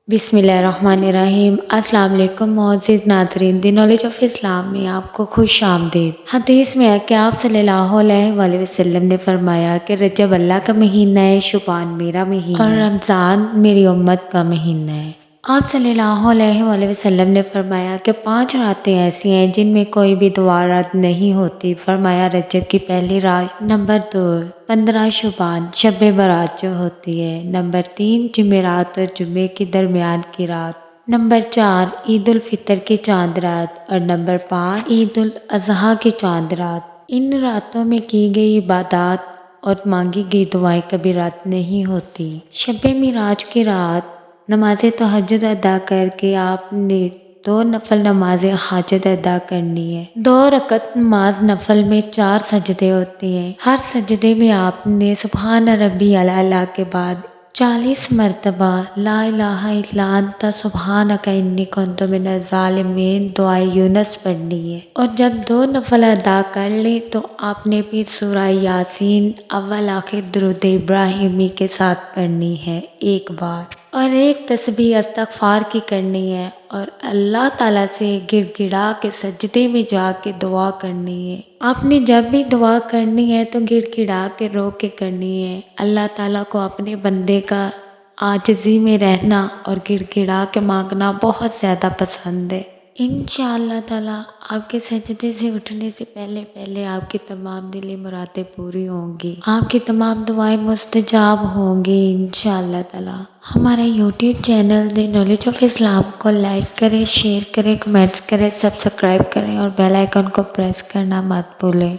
بسم اللہ الرحمن الرحیم۔ السلام علیکم معزز ناظرین، دی نالج آف اسلام میں آپ کو خوش آمدید۔ حدیث میں ہے کہ آپ صلی اللہ علیہ وآلہ وسلم نے فرمایا کہ رجب اللہ کا مہینہ ہے، شعبان میرا مہینہ ہے اور رمضان میری امت کا مہینہ ہے۔ آپ صلی اللہ علیہ وآلہ وسلم نے فرمایا کہ 5 راتیں ایسی ہیں جن میں کوئی بھی دعا رد نہیں ہوتی۔ فرمایا رجب کی پہلی رات، نمبر 2 15 شعبان شب برات جو ہوتی ہے، نمبر 3 جمعرات اور جمعے کے درمیان کی رات، نمبر 4 عید الفطر کی چاند رات اور نمبر 5 عید الاضحیٰ کی چاند رات۔ ان راتوں میں کی گئی عبادات اور مانگی گئی دعائیں کبھی رد نہیں ہوتی۔ شب معراج کی رات نماز تہجد ادا کر کے آپ نے 2 نفل نماز حاجت ادا کرنی ہے۔ 2 رکعت نماز نفل میں 4 سجدے ہوتے ہیں۔ ہر سجدے میں آپ نے سبحان ربی الاعلیٰ کے بعد 40 مرتبہ لا الہ الا انت سبحانک انی کنت من الظالمین دعائے یونس پڑھنی ہے، اور جب 2 نفل ادا کر لیں تو آپ نے پھر سورہ یاسین اول آخر درود ابراہیمی کے ساتھ پڑھنی ہے 1 بار، اور 1 تسبیح استغفار کی کرنی ہے، اور اللہ تعالیٰ سے گڑ گڑا کے سجدے میں جا کے دعا کرنی ہے۔ آپ نے جب بھی دعا کرنی ہے تو گڑ گڑا کے رو کے کرنی ہے۔ اللہ تعالیٰ کو اپنے بندے کا عاجزی میں رہنا اور گڑ گڑا کے مانگنا بہت زیادہ پسند ہے۔ انشاءاللہ تعالیٰ آپ کے سجدے سے اٹھنے سے پہلے آپ کی تمام دلی مرادیں پوری ہوں گی، آپ کی تمام دعائیں مستجاب ہوں گی انشاءاللہ تعالیٰ۔ ہمارا YouTube channel the knowledge of Islam کو لائک کریں، شیئر کریں، کمنٹس کریں، سبسکرائب کریں اور بیل آئیکن کو پریس کرنا مت بھولیں۔